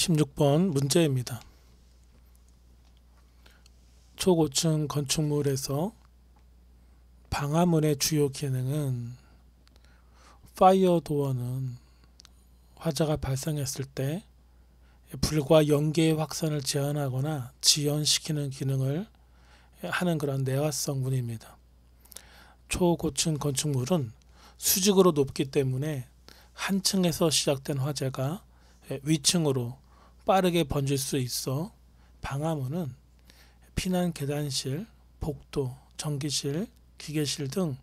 16번 문제입니다. 초고층 건축물에서 방화문의 주요 기능은 파이어 도어는 화재가 발생했을 때 불과 연기의 확산을 제한하거나 지연시키는 기능을 하는 그런 내화성 문입니다. 초고층 건축물은 수직으로 높기 때문에 한 층에서 시작된 화재가 위층으로 빠르게 번질 수 있어 방화문은 피난 계단실, 복도, 전기실, 기계실 등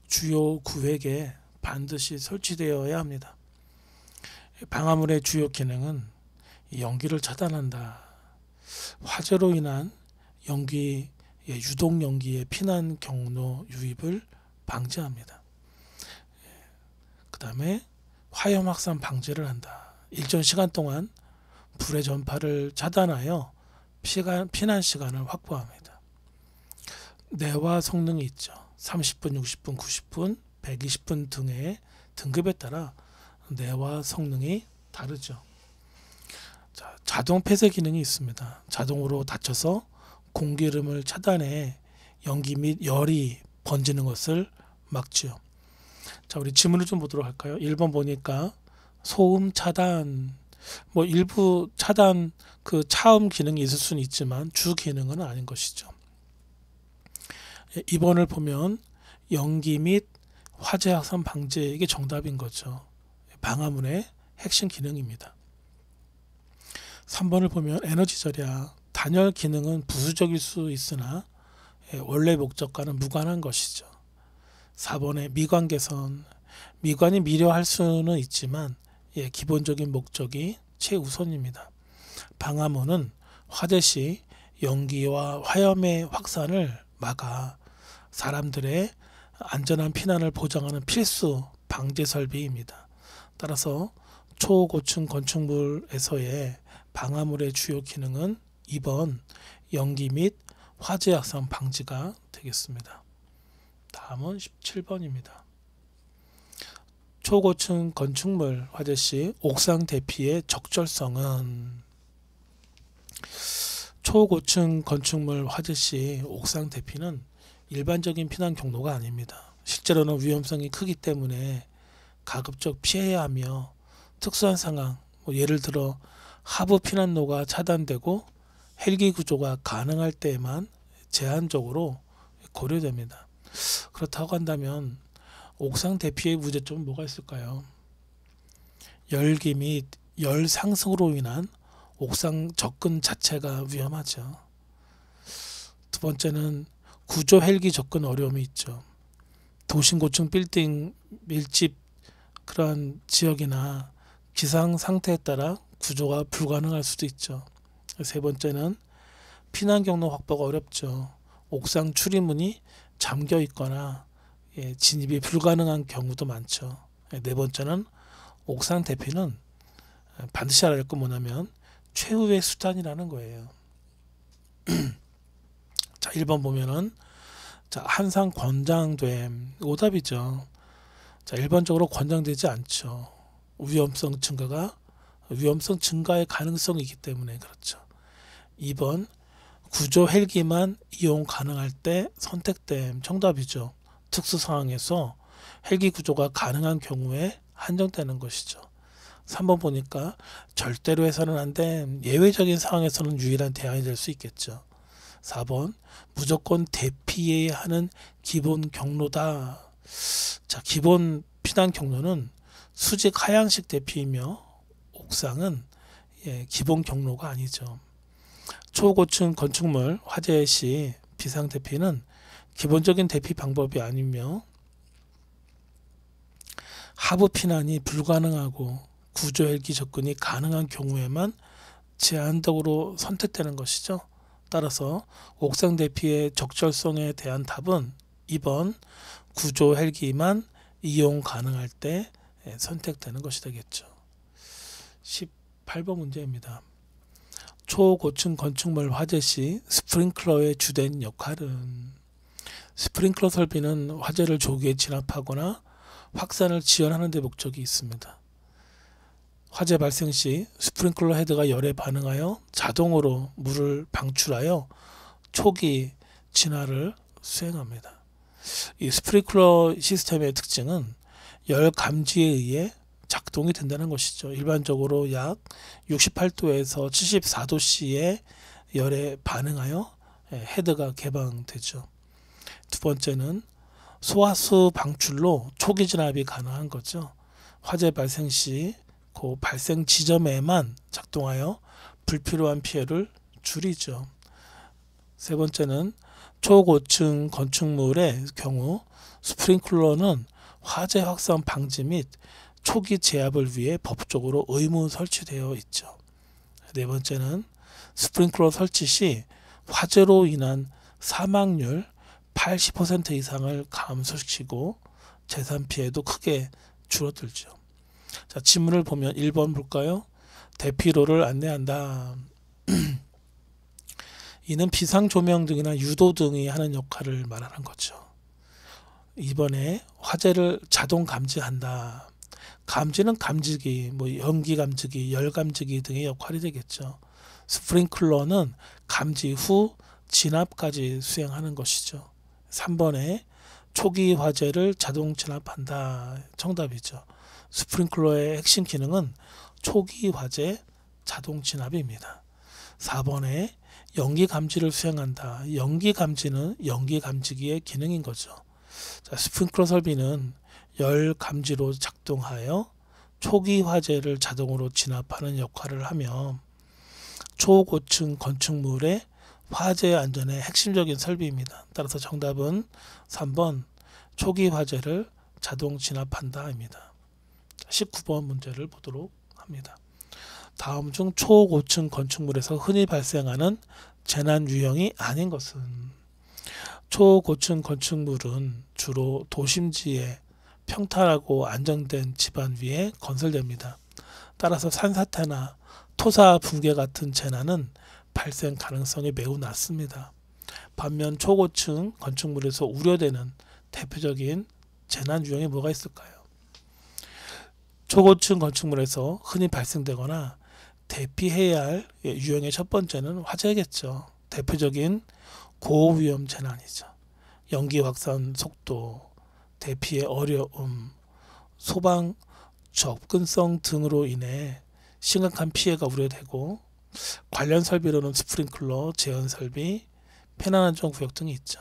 주요 구획에 반드시 설치되어야 합니다. 방화문의 주요 기능은 연기를 차단한다. 화재로 인한 연기, 유독 연기의 피난 경로 유입을 방지합니다. 그 다음에 화염 확산 방지를 한다. 일정 시간 동안 불의 전파를 차단하여 피난 시간을 확보합니다. 내화 성능이 있죠. 30분, 60분, 90분, 120분 등의 등급에 따라 내화 성능이 다르죠. 자, 자동 폐쇄 기능이 있습니다. 자동으로 닫혀서 공기름을 차단해 연기 및 열이 번지는 것을 막지요. 자, 우리 지문을 좀 보도록 할까요? 1번 보니까 소음 차단, 일부 차단 그 차음 기능이 있을 수는 있지만 주 기능은 아닌 것이죠. 2번을 보면 연기 및 화재 확산 방지, 이게 정답인 거죠. 방화문의 핵심 기능입니다. 3번을 보면 에너지 절약, 단열 기능은 부수적일 수 있으나 원래 목적과는 무관한 것이죠. 4번의 미관 개선, 미관이 미려할 수는 있지만 기본적인 목적이 최우선입니다. 방화문은 화재 시 연기와 화염의 확산을 막아 사람들의 안전한 피난을 보장하는 필수 방제 설비입니다. 따라서 초고층 건축물에서의 방화문의 주요 기능은 2번 연기 및 화재 확산 방지가 되겠습니다. 다음은 17번입니다. 초고층 건축물 화재 시 옥상 대피의 적절성은, 초고층 건축물 화재 시 옥상 대피는 일반적인 피난 경로가 아닙니다. 실제로는 위험성이 크기 때문에 가급적 피해야 하며 특수한 상황, 예를 들어 하부 피난로가 차단되고 헬기 구조가 가능할 때에만 제한적으로 고려됩니다. 그렇다고 한다면 옥상 대피의 문제점은 뭐가 있을까요? 열기 및 열 상승으로 인한 옥상 접근 자체가 위험하죠. 두 번째는 구조 헬기 접근 어려움이 있죠. 도심고층 빌딩 밀집 그러한 지역이나 기상 상태에 따라 구조가 불가능할 수도 있죠. 세 번째는 피난 경로 확보가 어렵죠. 옥상 출입문이 잠겨 있거나 진입이 불가능한 경우도 많죠. 네 번째는 옥상 대피는 반드시 알아야 할 건 뭐냐면 최후의 수단이라는 거예요. 자, 1번 보면은 항상 권장됨, 오답이죠. 자, 일반적으로 권장되지 않죠. 위험성 증가의 가능성이 있기 때문에 그렇죠. 2번 구조 헬기만 이용 가능할 때 선택됨, 정답이죠. 특수 상황에서 헬기 구조가 가능한 경우에 한정되는 것이죠. 3번 보니까 절대로 해서는 안 된 예외적인 상황에서는 유일한 대안이 될 수 있겠죠. 4번 무조건 대피해야 하는 기본 경로다. 자, 기본 피난 경로는 수직 하향식 대피이며 옥상은 기본 경로가 아니죠. 초고층 건축물 화재 시 비상 대피는 기본적인 대피 방법이 아니며 하부 피난이 불가능하고 구조 헬기 접근이 가능한 경우에만 제한적으로 선택되는 것이죠. 따라서 옥상 대피의 적절성에 대한 답은 2번 구조 헬기만 이용 가능할 때 선택되는 것이 되겠죠. 18번 문제입니다. 초고층 건축물 화재 시 스프링클러의 주된 역할은, 스프링클러 설비는 화재를 조기에 진압하거나 확산을 지연하는 데 목적이 있습니다. 화재 발생 시 스프링클러 헤드가 열에 반응하여 자동으로 물을 방출하여 초기 진화를 수행합니다. 이 스프링클러 시스템의 특징은 열 감지에 의해 작동이 된다는 것이죠. 일반적으로 약 68도에서 74도씨의 열에 반응하여 헤드가 개방되죠. 두 번째는 소화수 방출로 초기 진압이 가능한 거죠. 화재 발생 시 그 발생 지점에만 작동하여 불필요한 피해를 줄이죠. 세 번째는 초고층 건축물의 경우 스프링클러는 화재 확산 방지 및 초기 제압을 위해 법적으로 의무 설치되어 있죠. 네 번째는 스프링클러 설치 시 화재로 인한 사망률 80% 이상을 감소시키고 재산 피해도 크게 줄어들죠. 자, 지문을 보면 1번 볼까요? 대피로를 안내한다. 이는 비상조명 등이나 유도 등이 하는 역할을 말하는 거죠. 2번에 화재를 자동 감지한다. 감지는 감지기, 연기 감지기, 열 감지기 등의 역할이 되겠죠. 스프링클러는 감지 후 진압까지 수행하는 것이죠. 3번에 초기 화재를 자동 진압한다. 정답이죠. 스프링클러의 핵심 기능은 초기 화재 자동 진압입니다. 4번에 연기 감지를 수행한다. 연기 감지는 연기 감지기의 기능인 거죠. 자, 스프링클러 설비는 열 감지로 작동하여 초기 화재를 자동으로 진압하는 역할을 하며 초고층 건축물의 화재 안전의 핵심적인 설비입니다. 따라서 정답은 3번 초기 화재를 자동 진압한다입니다. 19번 문제를 보도록 합니다. 다음 중 초고층 건축물에서 흔히 발생하는 재난 유형이 아닌 것은? 초고층 건축물은 주로 도심지에 평탄하고 안정된 지반 위에 건설됩니다. 따라서 산사태나 토사 붕괴 같은 재난은 발생 가능성이 매우 낮습니다. 반면 초고층 건축물에서 우려되는 대표적인 재난 유형이 뭐가 있을까요? 초고층 건축물에서 흔히 발생되거나 대피해야 할 유형의 첫 번째는 화재겠죠. 대표적인 고위험 재난이죠. 연기 확산 속도, 대피의 어려움, 소방 접근성 등으로 인해 심각한 피해가 우려되고 관련 설비로는 스프링클러, 제한 설비, 피난안전구역 등이 있죠.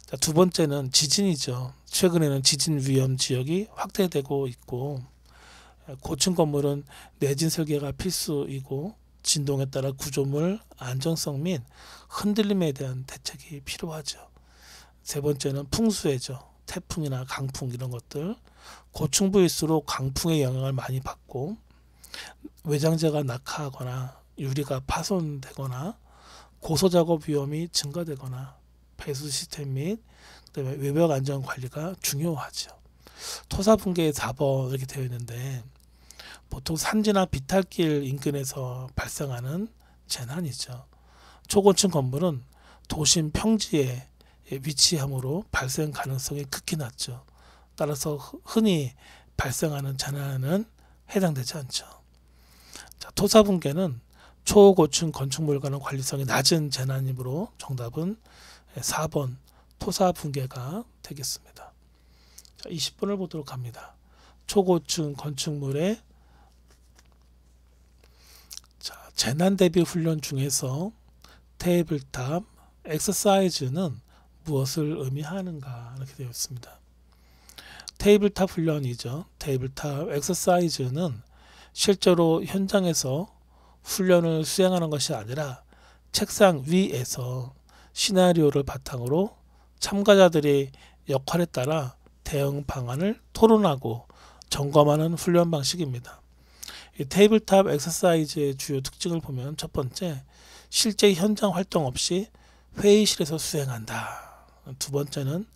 자, 두 번째는 지진이죠. 최근에는 지진 위험 지역이 확대되고 있고 고층 건물은 내진 설계가 필수이고 진동에 따라 구조물 안정성 및 흔들림에 대한 대책이 필요하죠. 세 번째는 풍수해죠. 태풍이나 강풍 이런 것들. 고층부일수록 강풍의 영향을 많이 받고 외장재가 낙하하거나 유리가 파손되거나 고소작업 위험이 증가되거나 배수 시스템 및 그다음에 외벽 안전 관리가 중요하죠. 토사 붕괴의 4번 이렇게 되어 있는데 보통 산지나 비탈길 인근에서 발생하는 재난이죠. 초고층 건물은 도심 평지에 위치하므로 발생 가능성이 극히 낮죠. 따라서 흔히 발생하는 재난은 해당되지 않죠. 자, 토사 붕괴는 초고층 건축물과는 관리성이 낮은 재난이므로 정답은 4번 토사 붕괴가 되겠습니다. 자, 20번을 보도록 합니다. 초고층 건축물의 재난 대비 훈련 중에서 테이블탑 엑서사이즈는 무엇을 의미하는가 이렇게 되어 있습니다. 테이블탑 훈련이죠. 테이블탑 엑서사이즈는 실제로 현장에서 훈련을 수행하는 것이 아니라 책상 위에서 시나리오를 바탕으로 참가자들의 역할에 따라 대응 방안을 토론하고 점검하는 훈련 방식입니다. 이 테이블탑 엑서사이즈의 주요 특징을 보면 첫 번째, 실제 현장 활동 없이 회의실에서 수행한다. 두 번째는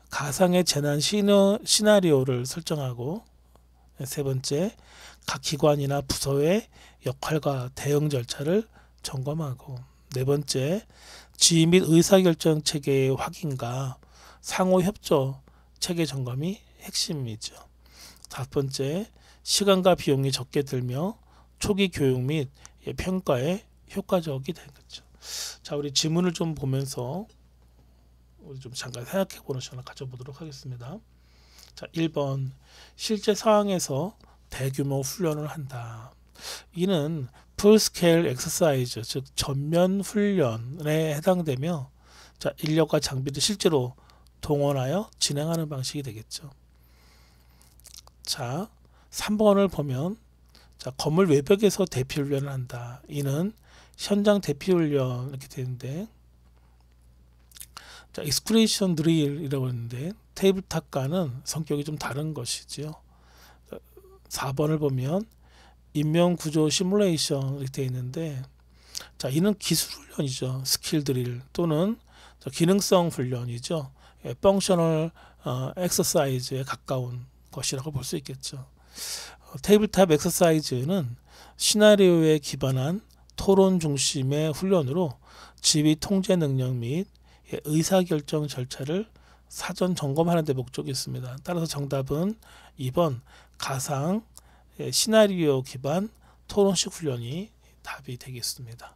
가상의 재난 시나리오를 설정하고 세 번째, 각 기관이나 부서의 역할과 대응 절차를 점검하고 네 번째, 지휘 및 의사결정 체계의 확인과 상호 협조 체계 점검이 핵심이죠. 다섯 번째, 시간과 비용이 적게 들며 초기 교육 및 평가에 효과적이 되겠죠. 자, 우리 지문을 좀 보면서 우리 좀 잠깐 생각해보는 시간을 가져보도록 하겠습니다. 자, 1번 실제 상황에서 대규모 훈련을 한다. 이는 풀스케일 엑서사이즈, 즉 전면 훈련에 해당되며, 자, 인력과 장비를 실제로 동원하여 진행하는 방식이 되겠죠. 자, 3번을 보면, 자, 건물 외벽에서 대피 훈련을 한다. 이는 현장 대피 훈련 이렇게 되는데, 자, 익스크레이션 드릴이라고 하는데 테이블탑과는 성격이 좀 다른 것이지요. 4번을 보면 인명 구조 시뮬레이션 이렇게 되어 있는데, 자, 이는 기술 훈련이죠. 스킬 드릴 또는 기능성 훈련이죠. 펑셔널 엑서사이즈에 가까운 것이라고 볼 수 있겠죠. 테이블탑 엑서사이즈는 시나리오에 기반한 토론 중심의 훈련으로 지휘 통제 능력 및 의사결정 절차를 사전 점검하는 데 목적이 있습니다. 따라서 정답은 2번 가상 시나리오 기반 토론식 훈련이 답이 되겠습니다.